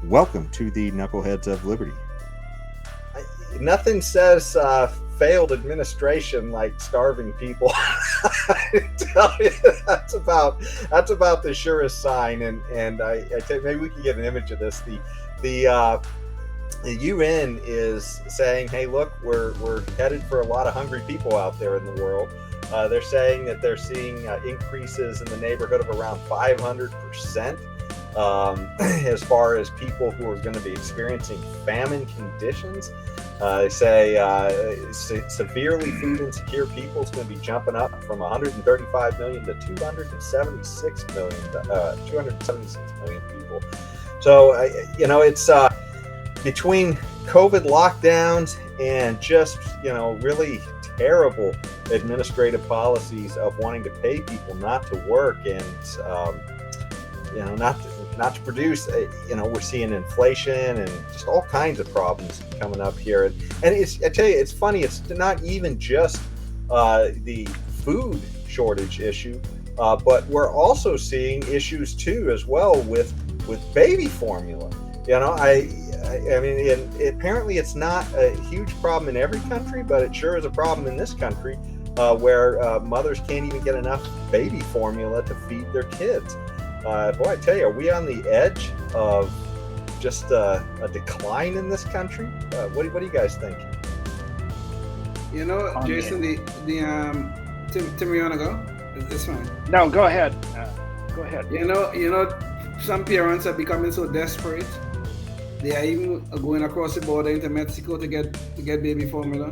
Welcome to the Knuckleheads of Liberty. Nothing says failed administration like starving people. I tell you, that's about the surest sign. And I think maybe we can get an image of this. The UN is saying, "Hey, look, we're headed for a lot of hungry people out there in the world." They're saying that they're seeing increases in the neighborhood of around 500%. As far as people who are going to be experiencing famine conditions. They say severely food insecure people is going to be jumping up from 135 million to 276 million, 276 million people. So, it's between COVID lockdowns and just, really terrible administrative policies of wanting to pay people not to work and, not to produce. We're seeing inflation and just all kinds of problems coming up here. And I tell you, it's funny. It's not even just the food shortage issue, but we're also seeing issues too as well with baby formula. I mean, apparently it's not a huge problem in every country, but it sure is a problem in this country where mothers can't even get enough baby formula to feed their kids. Boy, I tell you, are we on the edge of just a decline in this country? What do you guys think? Jason, Tim, you wanna go? It's fine. No, go ahead. Go ahead. Some parents are becoming so desperate. They are even going across the border into Mexico to get baby formula.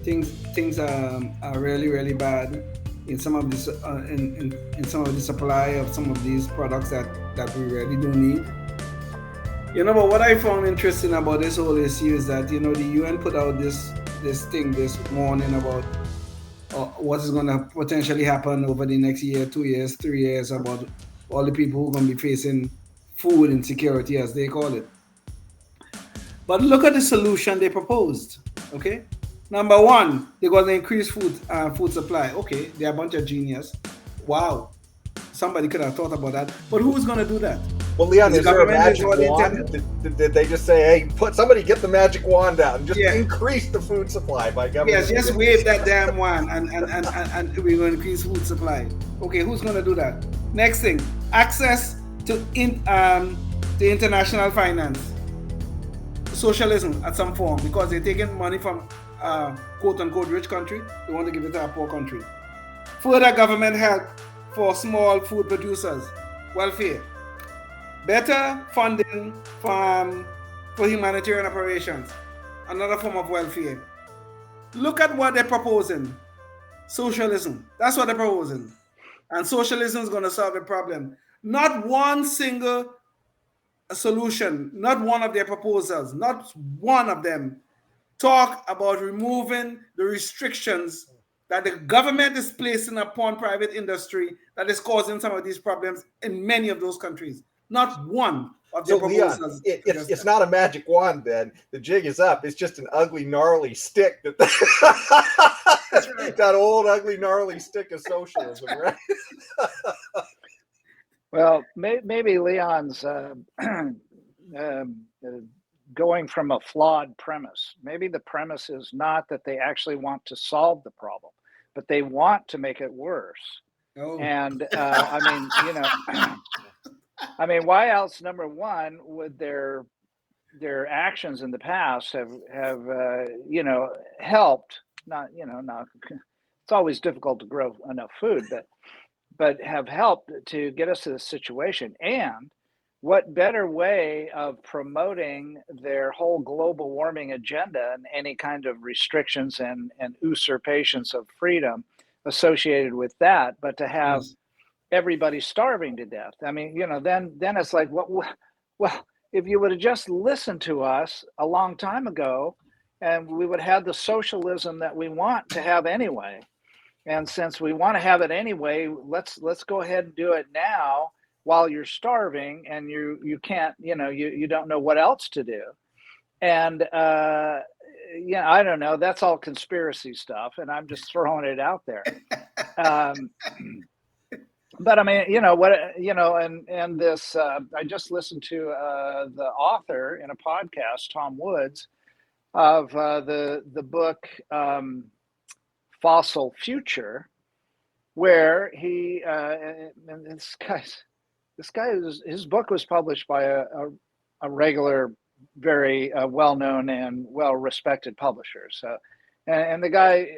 Things are really, really bad in some of this in some of the supply of some of these products that we really do need. But what I found interesting about this whole issue is that the UN put out this thing this morning about what is going to potentially happen over the next year, 2 years, 3 years, about all the people who are going to be facing food insecurity, as they call it. But look at the solution they proposed. Okay. Number one, they're going to increase food supply. Okay, they're a bunch of genius. Wow, somebody could have thought about that. But who's going to do that? Well, Leon, is there a magic wand? Did they just say, "Hey, somebody get the magic wand out and just increase the food supply by government"? Yes, just wave that damn wand and we're going to increase food supply. Okay, who's going to do that? Next thing, access to international finance, socialism at some form, because they're taking money from quote unquote rich country, they want to give it to a poor country. Further government help for small food producers, welfare, better funding for humanitarian operations, another form of welfare. Look at what they're proposing. Socialism, that's what they're proposing. And socialism is going to solve the problem. Not one single solution, not one of their proposals, not one of them talk about removing the restrictions that the government is placing upon private industry that is causing some of these problems in many of those countries. Not one of their proposals. Leon, it's not a magic wand, then. The jig is up. It's just an ugly, gnarly stick. That old, ugly, gnarly stick of socialism, right? Well, maybe Leon's going from a flawed premise. Maybe the premise is not that they actually want to solve the problem, but they want to make it worse. Oh. And I mean, why else? Number one, would their actions in the past have helped? Not it's always difficult to grow enough food, but have helped to get us to this situation. And what better way of promoting their whole global warming agenda and any kind of restrictions and usurpations of freedom associated with that, but to have everybody starving to death? I mean, then it's like, well, if you would have just listened to us a long time ago, and we would have the socialism that we want to have anyway. And since we want to have it anyway, let's go ahead and do it now while you're starving and you can't, you don't know what else to do. And I don't know. That's all conspiracy stuff, and I'm just throwing it out there. But I mean, and this, I just listened to the author in a podcast, Tom Woods, of the book Fossil Future, where he and this guy his book was published by a regular, very well-known and well-respected publisher. So, and the guy,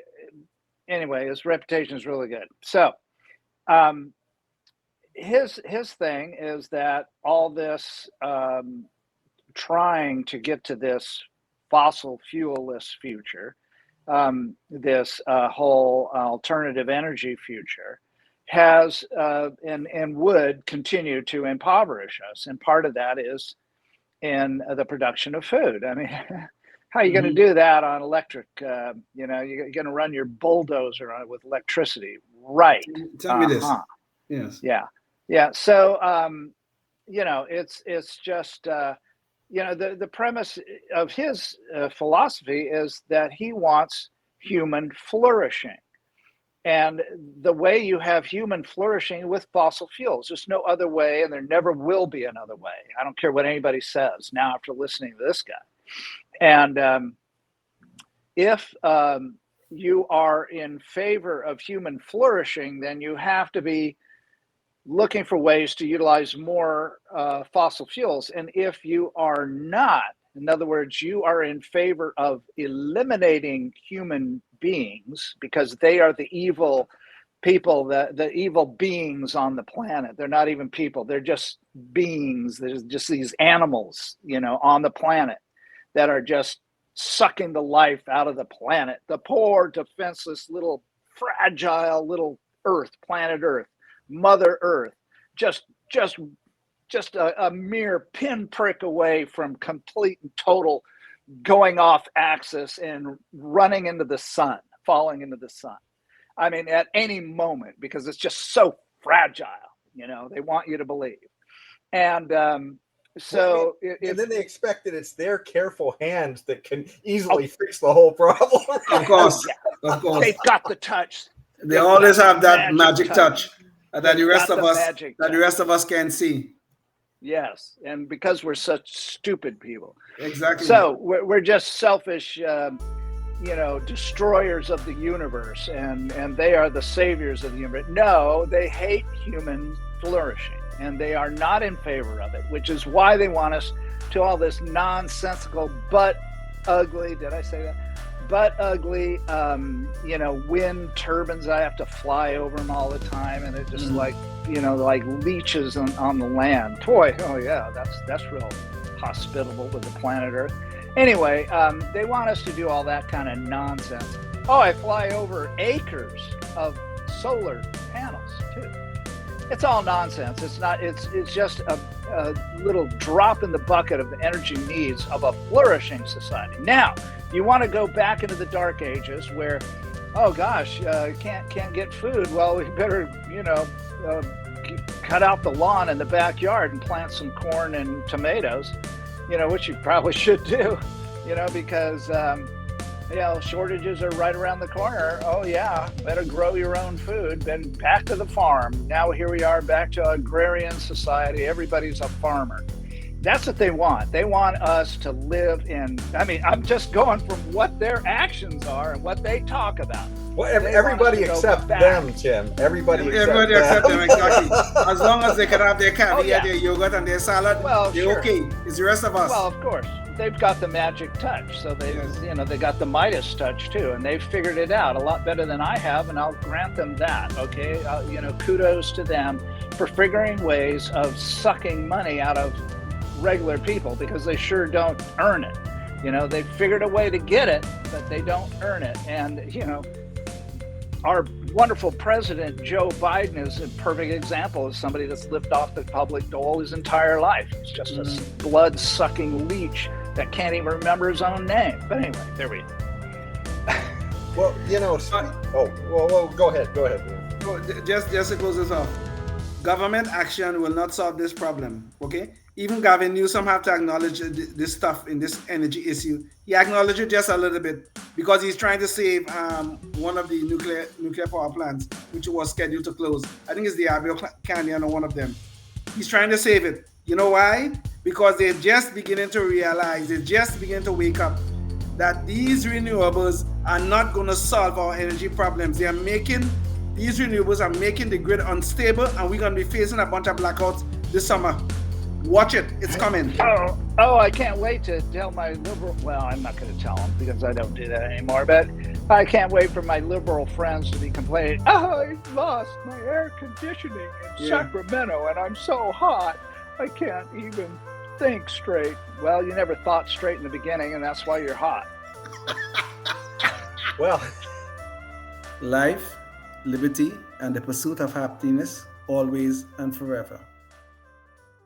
anyway, his reputation is really good. So, his thing is that all this trying to get to this fossil fuel-less future, this whole alternative energy future, has and would continue to impoverish us. And part of that is in the production of food. I mean, how are you going to do that on electric? You're going to run your bulldozer on it with electricity, right? Tell me this. Yes. Yeah. So, it's just, the premise of his philosophy is that he wants human flourishing. And the way you have human flourishing with fossil fuels, there's no other way, and there never will be another way. I don't care what anybody says now after listening to this guy. And if you are in favor of human flourishing, then you have to be looking for ways to utilize more fossil fuels. And if you are not, in other words, you are in favor of eliminating human beings because they are the evil people, the evil beings on the planet. They're not even people. They're just beings. There's just these animals, on the planet that are just sucking the life out of the planet. The poor, defenseless, little fragile little Earth, planet Earth, Mother Earth, just a mere pinprick away from complete and total going off axis and running into the sun, falling into the sun. I mean, at any moment, because it's just so fragile, they want you to believe. And and then they expect that it's their careful hands that can easily fix the whole problem. Of course. They've got the touch. They always have that magic touch that the rest of us can't see. Yes, and because we're such stupid people. Exactly. So we're just selfish, destroyers of the universe, and they are the saviors of the universe. No, they hate human flourishing, and they are not in favor of it, which is why they want us to all this nonsensical, but ugly, did I say that? But ugly, wind turbines. I have to fly over them all the time, and it just like leeches on the land. Boy, oh yeah, that's real hospitable with the planet Earth. Anyway, they want us to do all that kind of nonsense. Oh, I fly over acres of solar panels too. It's all nonsense. It's not. It's just a little drop in the bucket of the energy needs of a flourishing society. Now, you want to go back into the dark ages where, oh gosh, can't get food. Well, we better, cut out the lawn in the backyard and plant some corn and tomatoes, which you probably should do, because, shortages are right around the corner. Oh yeah, better grow your own food. Then back to the farm. Now here we are back to agrarian society. Everybody's a farmer. That's what they want. They want us to live in, I'm just going from what their actions are and what they talk about. Well, everybody except them, Tim. Everybody except them, exactly. As long as they can have their caviar, their yogurt, and their salad, they're okay. It's the rest of us. Well, of course. They've got the magic touch. So they got the Midas touch too. And they've figured it out a lot better than I have. And I'll grant them that. Okay. Kudos to them for figuring ways of sucking money out of regular people, because they sure don't earn it. They figured a way to get it, but they don't earn it. And our wonderful president Joe Biden is a perfect example of somebody that's lived off the public dole his entire life. He's just a blood-sucking leech that can't even remember his own name. But anyway, there we go. Well, go ahead. Just to close this off. Government action will not solve this problem, okay? even Gavin Newsom have to acknowledge this stuff in this energy issue. He acknowledged it just a little bit because he's trying to save one of the nuclear power plants, which was scheduled to close. I think it's the Abio Canyon or one of them. He's trying to save it. You know why? Because they're just beginning to realize, they're just beginning to wake up that these renewables are not going to solve our energy problems. These renewables are making the grid unstable, and we're going to be facing a bunch of blackouts this summer. Watch it. It's coming. Oh, I can't wait to tell my liberal, well, I'm not going to tell them because I don't do that anymore, but I can't wait for my liberal friends to be complaining, I lost my air conditioning in Sacramento and I'm so hot, I can't even think straight. Well, you never thought straight in the beginning, and that's why you're hot. Well, life, liberty, and the pursuit of happiness, always and forever.